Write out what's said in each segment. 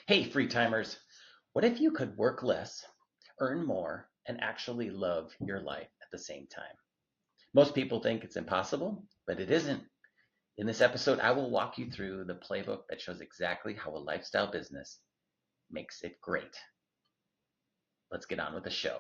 Hey, free timers. What if you could work less, earn more, and actually love your life at the same time? Most people think it's impossible, but it isn't. In this episode, I will walk you through the playbook that shows exactly how a lifestyle business makes it great. Let's get on with the show.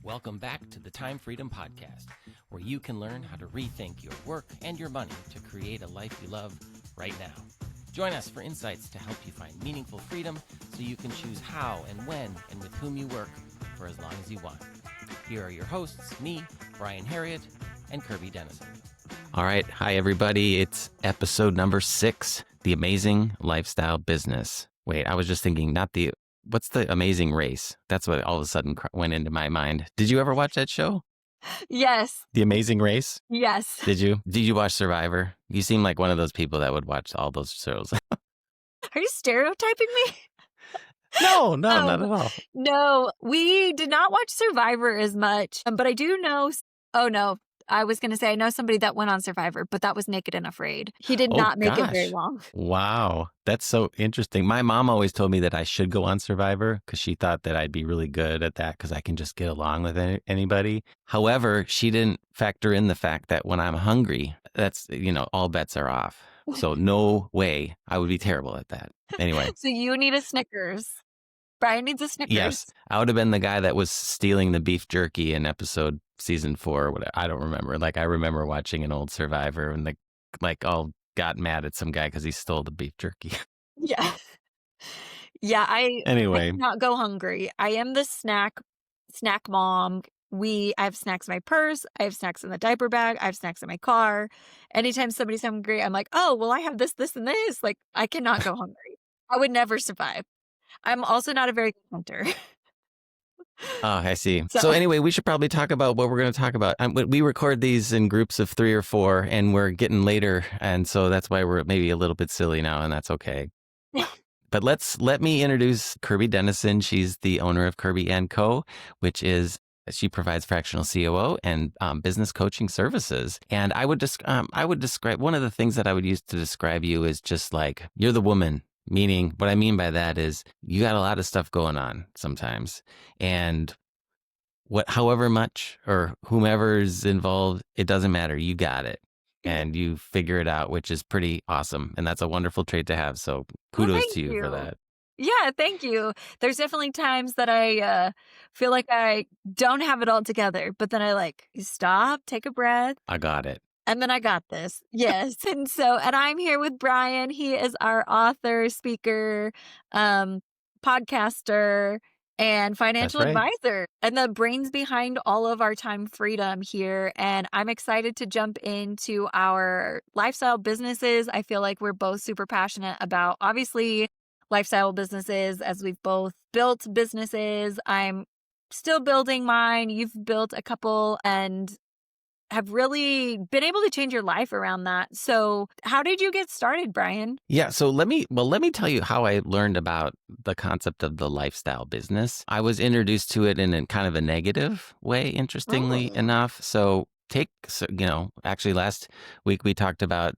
Welcome back to the Time Freedom Podcast, where you can learn how to rethink your work and your money to create a life you love right now. Join us for insights to help you find meaningful freedom so you can choose how and when and with whom you work for as long as you want. Here are your hosts, me, Brian Herriot, and Kirby Denison. All right. Hi, everybody. It's episode number 6, The Amazing Lifestyle Business. Wait, I was just thinking, what's the Amazing Race? That's what all of a sudden went into my mind. Did you ever watch that show? Yes. The Amazing Race? Yes. Did you? Did you watch Survivor? You seem like one of those people that would watch all those shows. Are you stereotyping me? No, not at all. No, we did not watch Survivor as much, but I do know. Oh, no. I was going to say I know somebody that went on Survivor, but that was Naked and Afraid. He did not make it very long. Wow. That's so interesting. My mom always told me that I should go on Survivor because she thought that I'd be really good at that because I can just get along with anybody. However, she didn't factor in the fact that when I'm hungry, that's, all bets are off. So no way I would be terrible at that. Anyway. So you need a Snickers. Brian needs a Snickers. Yes. I would have been the guy that was stealing the beef jerky in season 4 or whatever. I don't remember. I remember watching an old Survivor and all got mad at some guy because he stole the beef jerky. Yeah. Yeah. I cannot go hungry. I am the snack mom. I have snacks in my purse. I have snacks in the diaper bag. I have snacks in my car. Anytime somebody's hungry, I'm like, oh, well, I have this, and this. I cannot go hungry. I would never survive. I'm also not a very good hunter. Oh, I see. So anyway, we should probably talk about what we're going to talk about. We record these in groups of 3 or 4, and we're getting later, and so that's why we're maybe a little bit silly now, and that's okay. But let me introduce Kirby Denison. She's the owner of Kirby and Co., which is she provides fractional COO and business coaching services. And I would describe one of the things that I would use to describe you is just like you're the woman. Meaning, what I mean by that is you got a lot of stuff going on sometimes. And however much or whomever's involved, it doesn't matter. You got it. And you figure it out, which is pretty awesome. And that's a wonderful trait to have. So kudos to you for that. Yeah, thank you. There's definitely times that I feel like I don't have it all together. But then I stop, take a breath. I got it. And then I got this. Yes. And I'm here with Brian. He is our author, speaker, podcaster, and financial advisor, and the brains behind all of our time freedom here. And I'm excited to jump into our lifestyle businesses. I feel like we're both super passionate about, obviously, lifestyle businesses as we've both built businesses. I'm still building mine. You've built a couple and have really been able to change your life around that. So how did you get started, Brian? Yeah, so let me tell you how I learned about the concept of the lifestyle business. I was introduced to it in a kind of a negative way, interestingly enough. So actually last week we talked about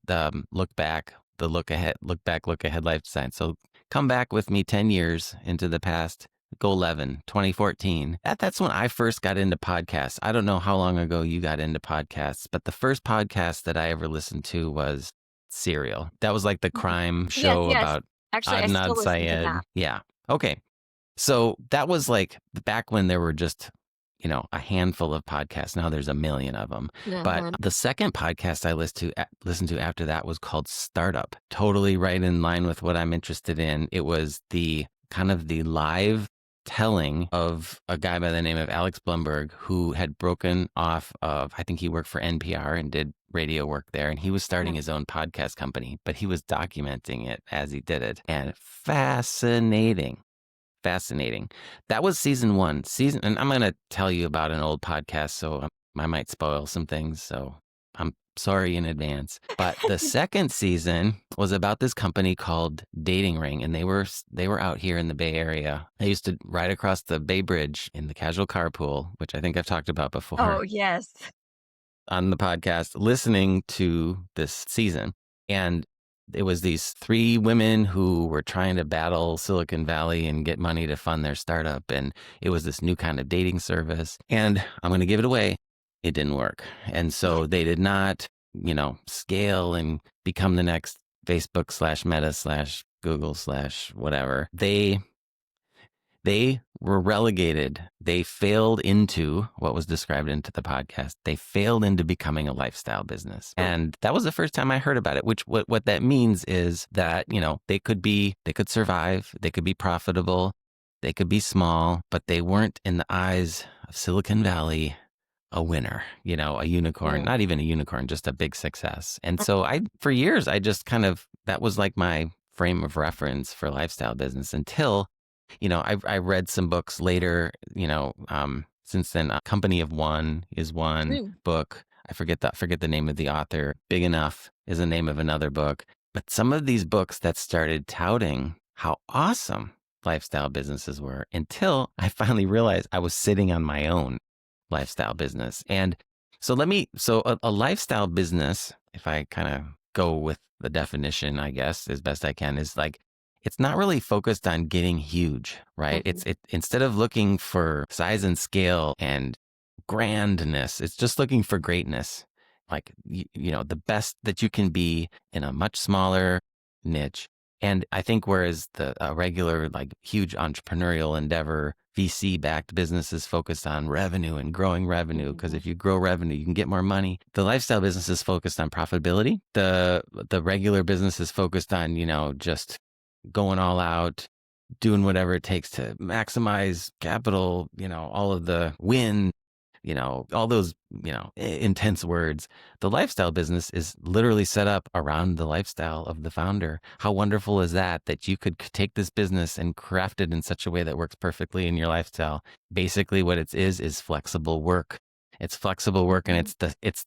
look back life design. So come back with me 10 years into the past. Go 2014. That's when I first got into podcasts. I don't know how long ago you got into podcasts, but the first podcast that I ever listened to was Serial. That was like the crime show about Adnan Syed. Yeah. Okay. So that was like back when there were just, a handful of podcasts. Now there's a million of them. Mm-hmm. But the second podcast I listened to after that was called Startup. Totally right in line with what I'm interested in. It was the kind of the live telling of a guy by the name of Alex Blumberg, who had broken off of, I think he worked for NPR and did radio work there. And he was starting his own podcast company, but he was documenting it as he did it. And fascinating. That was season 1. And I'm going to tell you about an old podcast, so I might spoil some things. So I'm sorry in advance. But the second season was about this company called Dating Ring, and they were out here in the Bay Area. I used to ride across the Bay Bridge in the casual carpool, which I think I've talked about before. Oh, yes. on the podcast listening to this season, and it was these 3 women who were trying to battle Silicon Valley and get money to fund their startup. And it was this new kind of dating service. And I'm going to give it away. It didn't work. And so they did not, scale and become the next Facebook / Meta / Google / whatever. They were relegated. They failed into what was described into the podcast. They failed into becoming a lifestyle business. And that was the first time I heard about it, which what that means is that, they could survive, they could be profitable, they could be small, but they weren't in the eyes of Silicon Valley a winner, a unicorn, not even a unicorn, just a big success. And so for years, I just that was like my frame of reference for lifestyle business until I read some books later, since then. Company of One is one book. I forget the name of the author. Big Enough is the name of another book. But some of these books that started touting how awesome lifestyle businesses were until I finally realized I was sitting on my own lifestyle business. And so a lifestyle business, if I kind of go with the definition, I guess, as best I can, is like, it's not really focused on getting huge, right? It instead of looking for size and scale and grandness, it's just looking for greatness. Like, the best that you can be in a much smaller niche. And I think whereas a regular, like, huge entrepreneurial endeavor, VC-backed business is focused on revenue and growing revenue, because if you grow revenue, you can get more money. The lifestyle business is focused on profitability. The regular business is focused on, just going all out, doing whatever it takes to maximize capital, all of the win, all those, intense words. The lifestyle business is literally set up around the lifestyle of the founder. How wonderful is that you could take this business and craft it in such a way that works perfectly in your lifestyle? Basically what it is flexible work. It's flexible work, and it's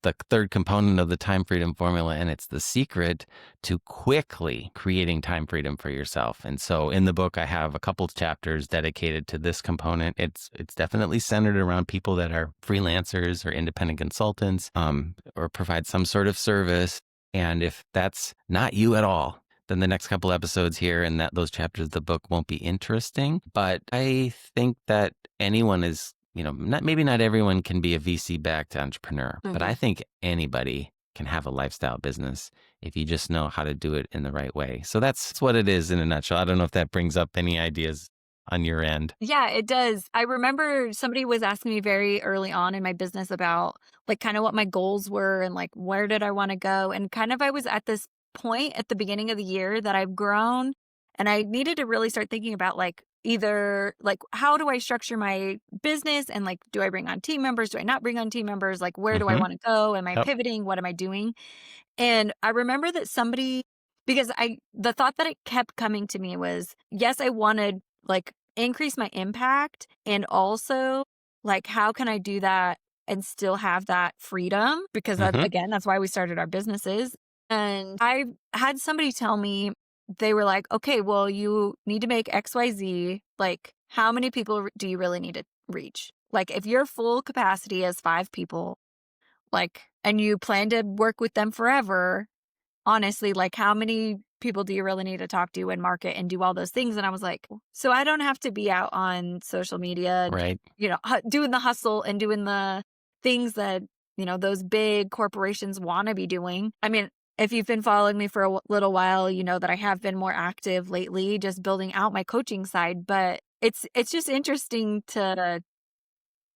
the third component of the time freedom formula, and it's the secret to quickly creating time freedom for yourself. And so in the book, I have a couple chapters dedicated to this component. It's definitely centered around people that are freelancers or independent consultants, or provide some sort of service. And if that's not you at all, then the next couple episodes here and those chapters of the book won't be interesting. But I think that anyone is, maybe not everyone can be a VC-backed entrepreneur, but I think anybody can have a lifestyle business if you just know how to do it in the right way. So that's what it is in a nutshell. I don't know if that brings up any ideas on your end. Yeah, it does. I remember somebody was asking me very early on in my business about like kind of what my goals were and like where did I want to go. And kind of I was at this point at the beginning of the year that I've grown and I needed to really start thinking about like either like how do I structure my business and like do I bring on team members? Do I not bring on team members? Like where do I want to go? Am I pivoting? What am I doing? And I remember that because the thought that it kept coming to me was, yes, I wanted like increase my impact and also like how can I do that and still have that freedom? Because again, that's why we started our businesses. And I had somebody tell me, they were like, okay, well, you need to make XYZ. Like, how many people do you really need to reach? Like, if your full capacity is 5 people, like, and you plan to work with them forever, honestly, like, how many people do you really need to talk to and market and do all those things? And I was like, so I don't have to be out on social media, right? Doing the hustle and doing the things that, those big corporations want to be doing. I mean, if you've been following me for a little while, you know that I have been more active lately, just building out my coaching side. But it's just interesting to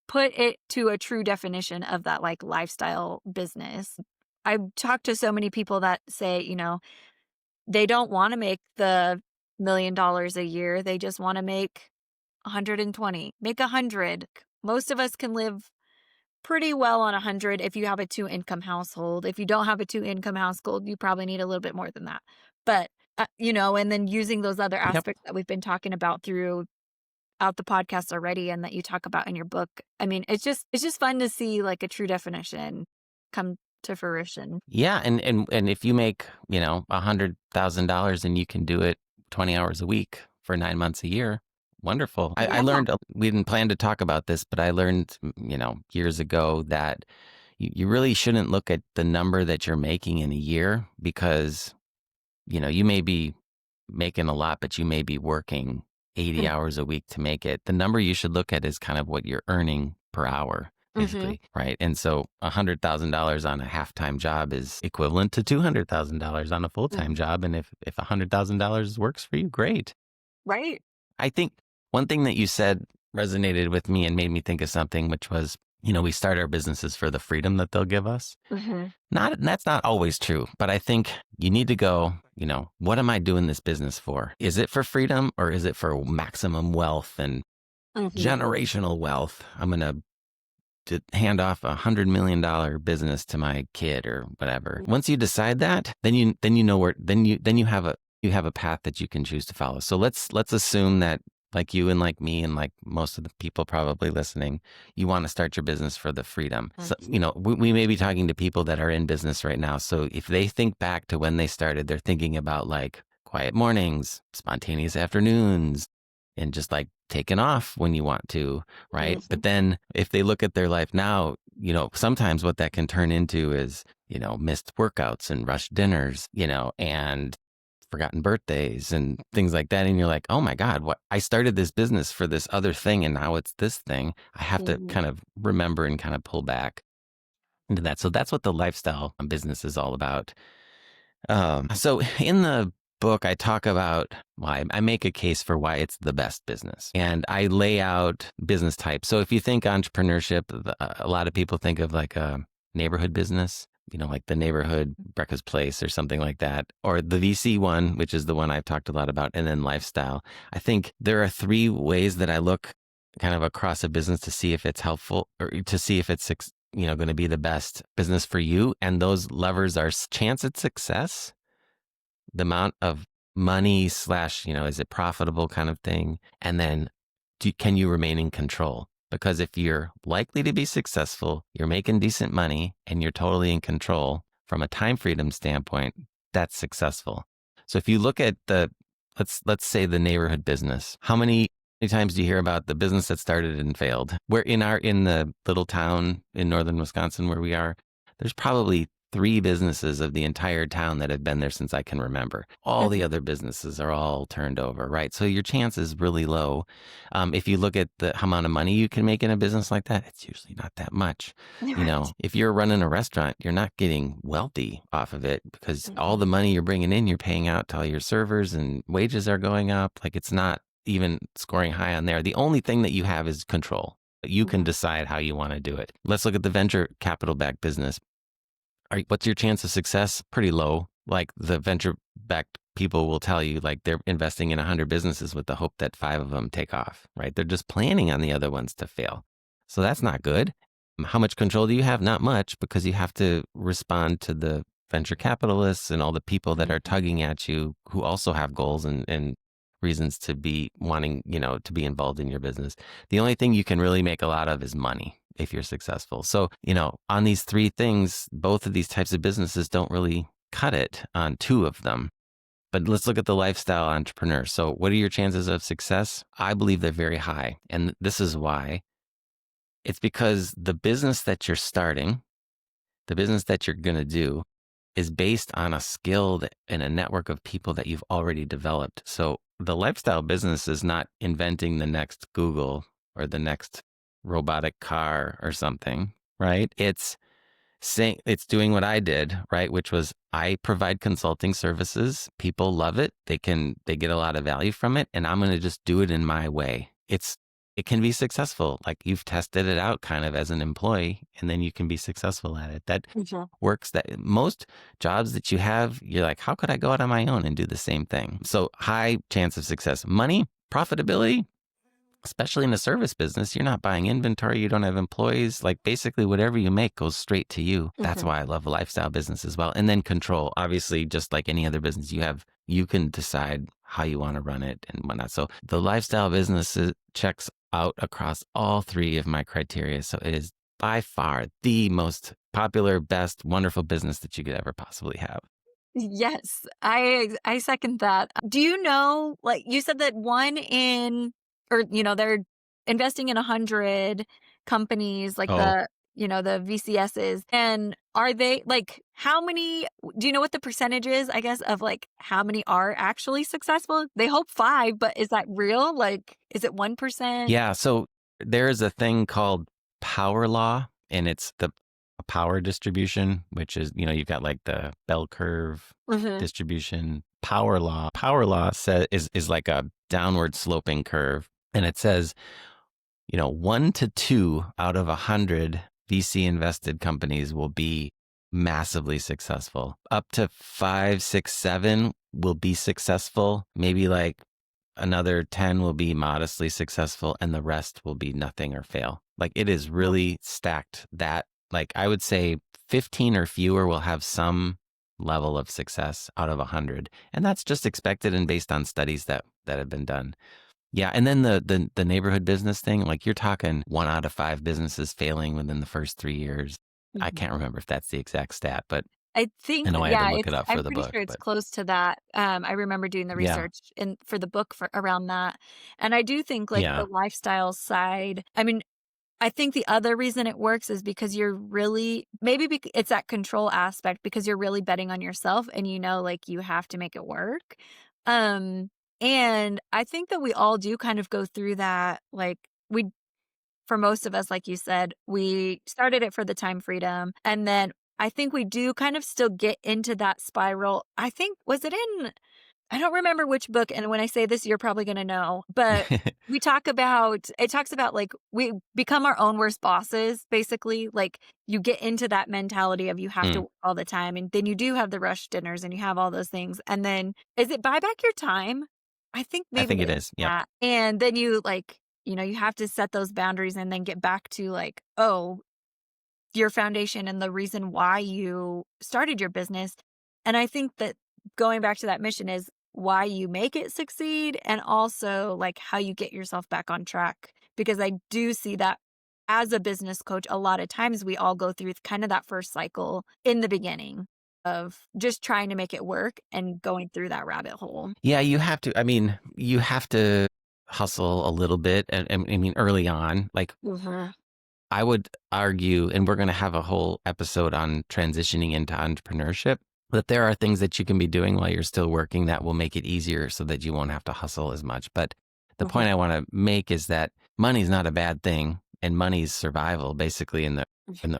put it to a true definition of that like lifestyle business. I've talked to so many people that say, they don't want to make the $1 million a year. They just want to make 120, make 100. Most of us can live pretty well on 100 if you have a 2-income household. If you don't have a 2-income household, you probably need a little bit more than that. But, and then using those other aspects that we've been talking about throughout the podcast already and that you talk about in your book. I mean, it's just fun to see like a true definition come to fruition. Yeah. And if you make, $100,000 and you can do it 20 hours a week for 9 months a year, wonderful. I learned, we didn't plan to talk about this, but I learned, years ago that you really shouldn't look at the number that you're making in a year, because, you may be making a lot, but you may be working 80 hours a week to make it. The number you should look at is kind of what you're earning per hour, basically, right? And so $100,000 on a half-time job is equivalent to $200,000 on a full-time job. And if $100,000 works for you, great. Right. I think one thing that you said resonated with me and made me think of something, which was, we start our businesses for the freedom that they'll give us. That's not always true, but I think you need to go, what am I doing this business for? Is it for freedom, or is it for maximum wealth and generational wealth? I'm going to hand off $100 million business to my kid or whatever. Once you decide that, then you know where, then you have a path that you can choose to follow. So let's assume that, like you and like me and like most of the people probably listening, you want to start your business for the freedom. So, we may be talking to people that are in business right now. So if they think back to when they started, they're thinking about like quiet mornings, spontaneous afternoons, and just like taking off when you want to, right? But then if they look at their life now, sometimes what that can turn into is, missed workouts and rushed dinners, and forgotten birthdays and things like that. And you're like, oh my God, what, I started this business for this other thing, and now it's this thing. I have to kind of remember and kind of pull back into that. So that's what the lifestyle business is all about. So in the book, I talk about why I make a case for why it's the best business, and I lay out business types. So if you think entrepreneurship, a lot of people think of like a neighborhood business, like the neighborhood breakfast place or something like that, or the VC one, which is the one I've talked a lot about, and then lifestyle. I think there are three ways that I look kind of across a business to see if it's helpful, or to see if it's, going to be the best business for you. And those levers are chance at success, the amount of money / is it profitable kind of thing, and then can you remain in control? Because if you're likely to be successful, you're making decent money, and you're totally in control from a time freedom standpoint, that's successful. So if you look at let's say the neighborhood business, how many times do you hear about the business that started and failed? We're in the little town in northern Wisconsin where we are, there's probably 3 businesses of the entire town that have been there since I can remember. All the other businesses are all turned over, right? So your chance is really low. If you look at the amount of money you can make in a business like that, it's usually not that much. If you're running a restaurant, you're not getting wealthy off of it, because all the money you're bringing in, you're paying out to all your servers, and wages are going up. Like, it's not even scoring high on there. The only thing that you have is control. You can decide how you want to do it. Let's look at the venture capital backed business. What's your chance of success? Pretty low. Like, the venture-backed people will tell you, like, they're investing in 100 businesses with the hope that 5 of them take off, right? They're just planning on the other ones to fail. So that's not good. How much control do you have? Not much, because you have to respond to the venture capitalists and all the people that are tugging at you, who also have goals and reasons to be wanting, to be involved in your business. The only thing you can really make a lot of is money if you're successful. So, on these 3 things, both of these types of businesses don't really cut it on 2 of them. But let's look at the lifestyle entrepreneur. So what are your chances of success? I believe they're very high. And this is why. It's because the business that you're starting, the business that you're going to do, is based on a skill and a network of people that you've already developed. So the lifestyle business is not inventing the next Google or the next robotic car or something, right? It's doing what I did, right? Which was, I provide consulting services. People love it. They get a lot of value from it, and I'm going to just do it in my way. It can be successful. Like, you've tested it out kind of as an employee, and then you can be successful at it. That works. That most jobs that you have, you're like, how could I go out on my own and do the same thing? So high chance of success. Money, profitability, especially in a service business, you're not buying inventory. You don't have employees. Like, basically whatever you make goes straight to you. That's why I love a lifestyle business as well. And then control, obviously, just like any other business you can decide how you want to run it and whatnot. So the lifestyle business checks out across all 3 of my criteria. So it is by far the most popular, best, wonderful business that you could ever possibly have. Yes, I second that. Do you know, like you said that they're investing in 100 companies, like the VCSs. And are they like, do you know what the percentage is, I guess, of like how many are actually successful? They hope 5, but is that real? Like, is it 1%? Yeah. So there is a thing called power law, and it's the power distribution, which is, you've got like the bell curve distribution. Power law says is like a downward sloping curve. And it says, 1 to 2 out of 100 VC invested companies will be massively successful. Up to 5, 6, 7 will be successful. Maybe like another 10 will be modestly successful, and the rest will be nothing or fail. Like, it is really stacked that, like, I would say 15 or fewer will have some level of success out of 100. And that's just expected and based on studies that have been done. Yeah. And then the neighborhood business thing, like, you're talking 1 out of 5 businesses failing within the first 3 years. I can't remember if that's the exact stat, but I think, I know I had to look it up for I'm the pretty book. sure it's But close to that. I remember doing the research for the book around that. And I do think like the lifestyle side, I mean, I think the other reason it works is because you're really, it's that control aspect, because you're really betting on yourself and like you have to make it work. And I think that we all do kind of go through that. Like, for most of us, like you said, we started it for the time freedom. And then I think we do kind of still get into that spiral. I think, I don't remember which book. And when I say this, you're probably going to know, but it talks about like we become our own worst bosses, basically. Like, you get into that mentality of you have to work all the time. And then you do have the rush dinners and you have all those things. And then is it buy back your time? I think maybe it is. Yeah. And then you like, you have to set those boundaries and then get back to like, your foundation and the reason why you started your business. And I think that going back to that mission is why you make it succeed, and also like how you get yourself back on track. Because I do see that as a business coach, a lot of times we all go through kind of that first cycle in the beginning of just trying to make it work and going through that rabbit hole. Yeah, you have to hustle a little bit. And I mean, early on, like, I would argue, and we're going to have a whole episode on transitioning into entrepreneurship, that there are things that you can be doing while you're still working that will make it easier so that you won't have to hustle as much. But the point I want to make is that money's not a bad thing, and money's survival basically in the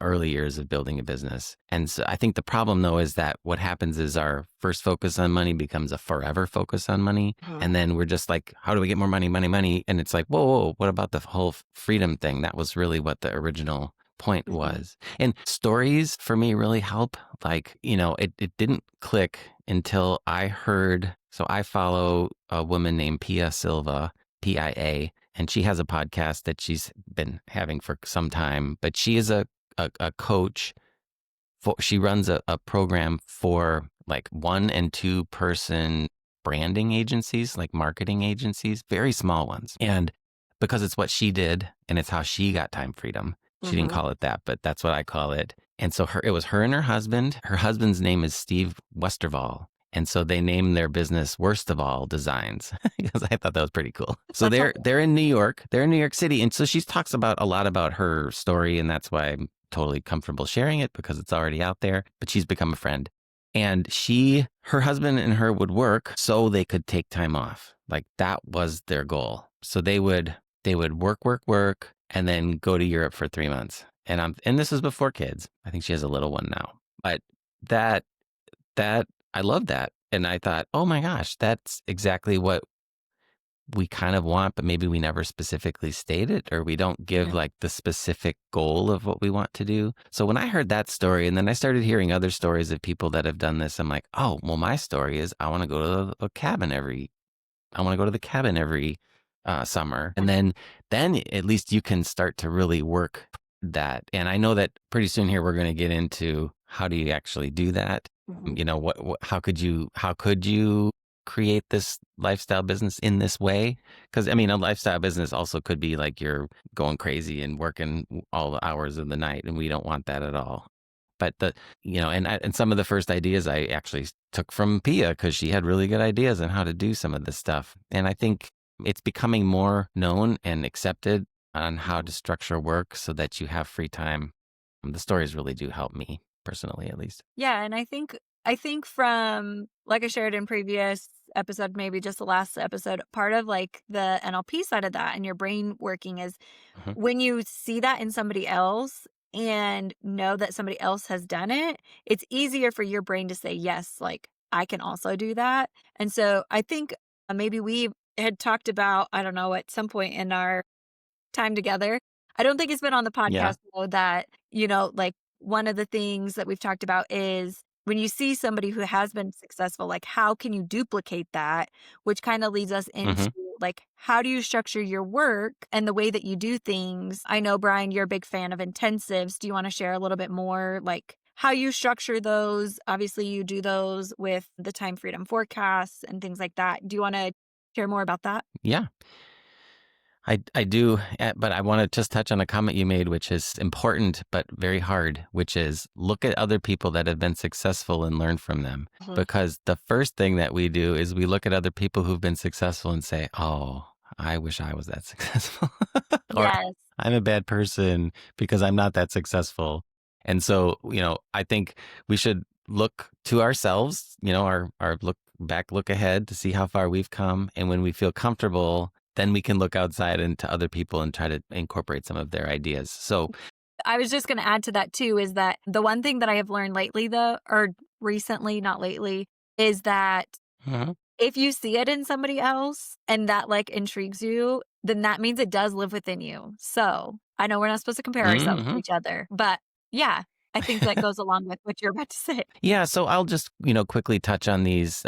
early years of building a business. And so I think the problem, though, is that what happens is our first focus on money becomes a forever focus on money. And then we're just like, how do we get more money, money, money? And it's like, whoa, what about the whole freedom thing? That was really what the original point was. And stories for me really help. Like, it didn't click until I heard, so I follow a woman named Pia Silva, PIA, and she has a podcast that she's been having for some time, but she is a coach. She runs a program for like 1 and 2 person branding agencies, like marketing agencies, very small ones. And because it's what she did and it's how she got time freedom, she didn't call it that, but that's what I call it. And so it was her and her husband. Her husband's name is Steve Westerval. And so they named their business Worst of All Designs, because I thought that was pretty cool. So they're in New York. They're in New York City. And so she talks a lot about her story. And that's why I'm totally comfortable sharing it, because it's already out there. But she's become a friend. And her husband and her would work so they could take time off. Like, that was their goal. So they would work, and then go to Europe for 3 months. And this was before kids. I think she has a little one now. But that I love that. And I thought, oh my gosh, that's exactly what we kind of want, but maybe we never specifically state it, or we don't give like the specific goal of what we want to do. So when I heard that story, and then I started hearing other stories of people that have done this, I'm like, oh, well, my story is I want to go to the cabin every summer. And then at least you can start to really work that. And I know that pretty soon here, we're going to get into how do you actually do that? How could you create this lifestyle business in this way? Because I mean, a lifestyle business also could be like you're going crazy and working all the hours of the night, and we don't want that at all. But and some of the first ideas I actually took from Pia, because she had really good ideas on how to do some of this stuff. And I think it's becoming more known and accepted on how to structure work so that you have free time The stories really do help me personally, at least. Yeah, and I think from like I shared in previous episode, maybe just the last episode, part of like the NLP side of that and your brain working is Mhm. when you see that in somebody else and know that somebody else has done it, it's easier for your brain to say, yes, like I can also do that. And so I think maybe we had talked about, I don't know, at some point in our time together. I don't think it's been on the Yeah. podcast though that, like one of the things that we've talked about is when you see somebody who has been successful, like how can you duplicate that? Which kind of leads us into Hmm. like how do you structure your work and the way that you do things? I know Brian, you're a big fan of intensives. Do you want to share a little bit more like how you structure those? Obviously, you do those with the time freedom forecasts and things like that. Do you want to share more about that? Yeah. I do, but I want to just touch on a comment you made, which is important but very hard, which is look at other people that have been successful and learn from them. Mhm. Because the first thing that we do is we look at other people who've been successful and say, oh, I wish I was that successful. Or Yes. I'm a bad person because I'm not that successful. And so, I think we should look to ourselves, our look ahead to see how far we've come. And when we feel comfortable, then we can look outside and to other people and try to incorporate some of their ideas. So, I was just gonna add to that too, is that the one thing that I have learned lately though, or recently, not lately, is that mhm, if you see it in somebody else and that like intrigues you, then that means it does live within you. So I know we're not supposed to compare ourselves to mhm. each other, but yeah, I think that goes along with what you're about to say. Yeah, so I'll just, quickly touch on these.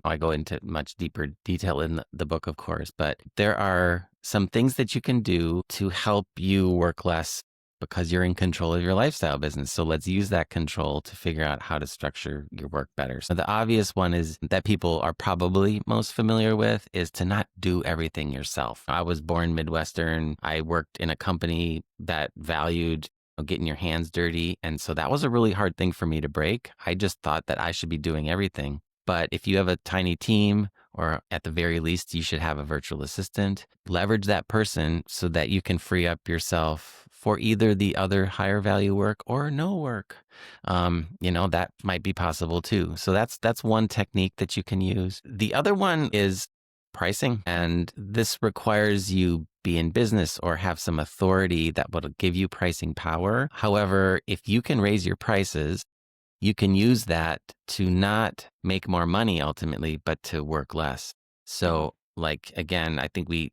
I go into much deeper detail in the book, of course, but there are some things that you can do to help you work less because you're in control of your lifestyle business. So let's use that control to figure out how to structure your work better. So the obvious one is that people are probably most familiar with is to not do everything yourself. I was born Midwestern. I worked in a company that valued getting your hands dirty. And so that was a really hard thing for me to break. I just thought that I should be doing everything. But if you have a tiny team, or at the very least, you should have a virtual assistant, leverage that person so that you can free up yourself for either the other higher value work or no work. That might be possible too. So that's one technique that you can use. The other one is pricing. And this requires you be in business or have some authority that will give you pricing power. However, if you can raise your prices, you can use that to not make more money ultimately, but to work less. Mhm. So like, again, I think we've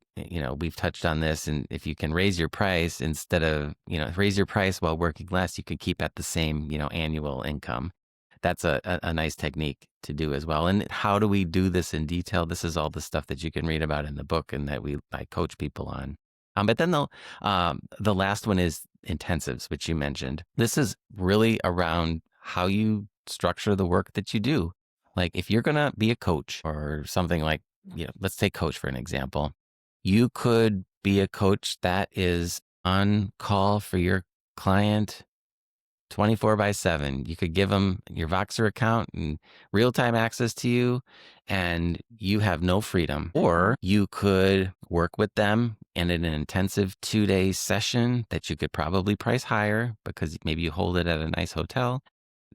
touched on this. And if you can raise your price instead of, raise your price while working less, you can keep at the same, annual income. That's a nice technique to do as well. And how do we do this in detail? This is all the stuff that you can read about in the book and that I coach people on. But then the last one is intensives, which you mentioned. This is really around how you structure the work that you do. Like if you're going to be a coach or something like, let's take coach for an example. You could be a coach that is on call for your client 24/7. You could give them your Voxer account and real-time access to you, and you have no freedom. Or you could work with them in an intensive 2-day session that you could probably price higher because maybe you hold it at a nice hotel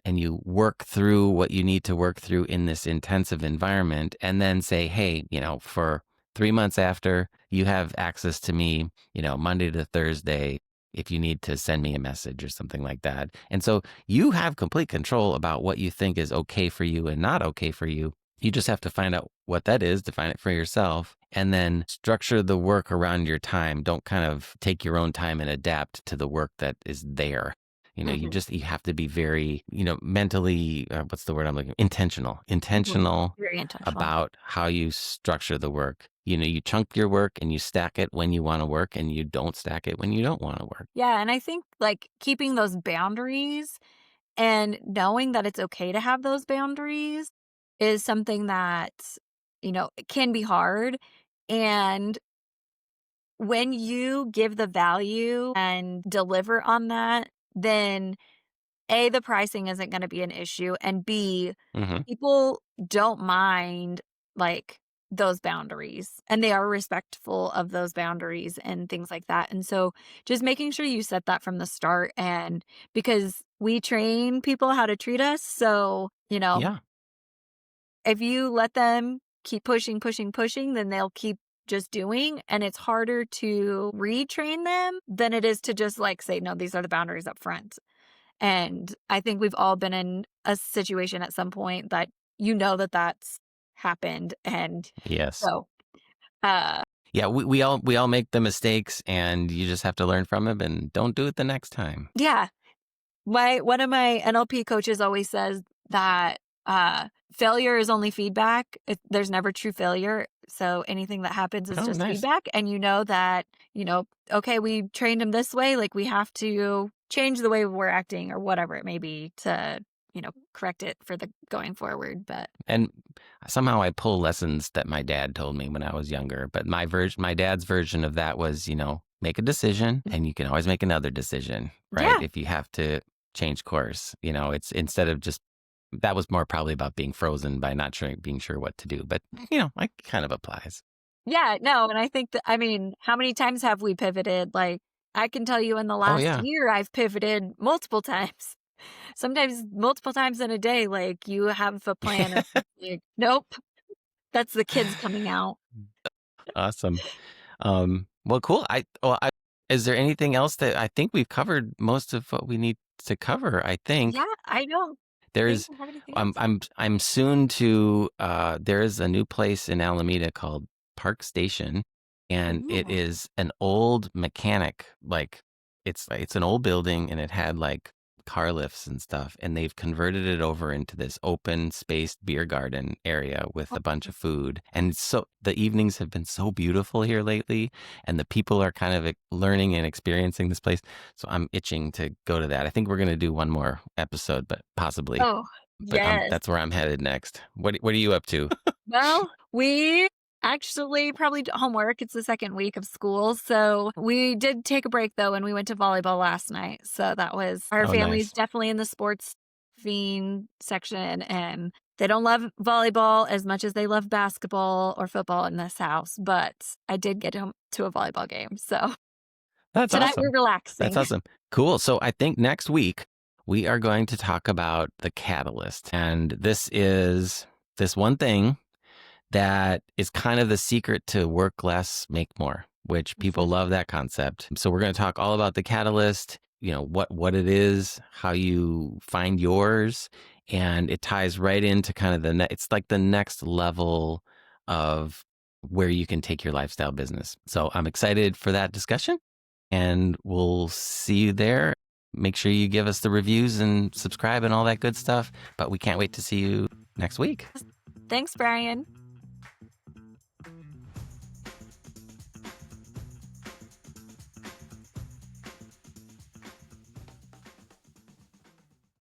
and you work through what you need to work through in this intensive environment and then say, hey, for 3 months after, you have access to me, Monday to Thursday, if you need to send me a message or something like that. And so you have complete control about what you think is okay for you and not okay for you. You just have to find out what that is, define it for yourself, and then structure the work around your time. Don't kind of take your own time and adapt to the work that is there. Mhm. You have to be very, mentally, what's the word I'm looking, Mhm. intentional Very intentional. about how you structure the work. You chunk your work and you stack it when you want to work and you don't stack it when you don't want to work. Yeah, and I think like keeping those boundaries and knowing that it's okay to have those boundaries is something that, it can be hard. And when you give the value and deliver on that, then A, the pricing isn't going to be an issue. And B, Hmm. people don't mind like those boundaries, and they are respectful of those boundaries and things like that. And so just making sure you set that from the start, and because we train people how to treat us. So, Yeah. if you let them keep pushing, then they'll keep just doing. And it's harder to retrain them than it is to just like say, no, these are the boundaries up front. And I think we've all been in a situation at some point that that that's happened. And Yes. so, uh, Yeah, we all make the mistakes, and you just have to learn from them and don't do it the next time. yeah, one of my NLP coaches always says that failure is only feedback. There's never true failure. So anything that happens is Oh, just nice. feedback. And that, okay, we trained him this way. Like we have to change the way we're acting or whatever it may be to, correct it for the going forward. But And somehow I pull lessons that my dad told me when I was younger. But my dad's version of that was, make a decision and you can always make another decision, right? yeah, If you have to change course, it's instead of just, that was more probably about being frozen by not being sure what to do. But, it kind of applies. yeah, no. And I think that, how many times have we pivoted? Like I can tell you in the Oh, last yeah. year, I've pivoted multiple times. Sometimes multiple times in a day, like you have a plan and like, nope, that's the kids coming out. Awesome. Well, cool. Is there anything else that I think we've covered most of what we need to cover? I think Yeah, I don't think there's, I have anything I'm, else. I'm, I'm soon to, there is a new place in Alameda called Park Station, and it Ooh, is an old mechanic, like it's an old building, and it had like car lifts and stuff, and they've converted it over into this open spaced beer garden area with a bunch of food. And so the evenings have been so beautiful here lately, and the people are kind of learning and experiencing this place. So I'm itching to go to that. I think we're going to do one more episode, but possibly. oh, But yes. that's where I'm headed next. What are you up to? Well, we actually probably homework. It's the second week of school. So we did take a break though, and we went to volleyball last night. So that was our Oh, family's nice. definitely in the sports fiend section, and they don't love volleyball as much as they love basketball or football in this house. But I did get home to a volleyball game. So That's tonight we're awesome. That's relaxing. awesome. Cool. So I think next week we are going to talk about the catalyst. And this is this one thing that is kind of the secret to work less, make more, which people love that concept. So we're going to talk all about the catalyst, what it is, how you find yours, and it ties right into kind of it's like the next level of where you can take your lifestyle business. So I'm excited for that discussion, and we'll see you there. Make sure you give us the reviews and subscribe and all that good stuff. But we can't wait to see you next week. Thanks, Brian.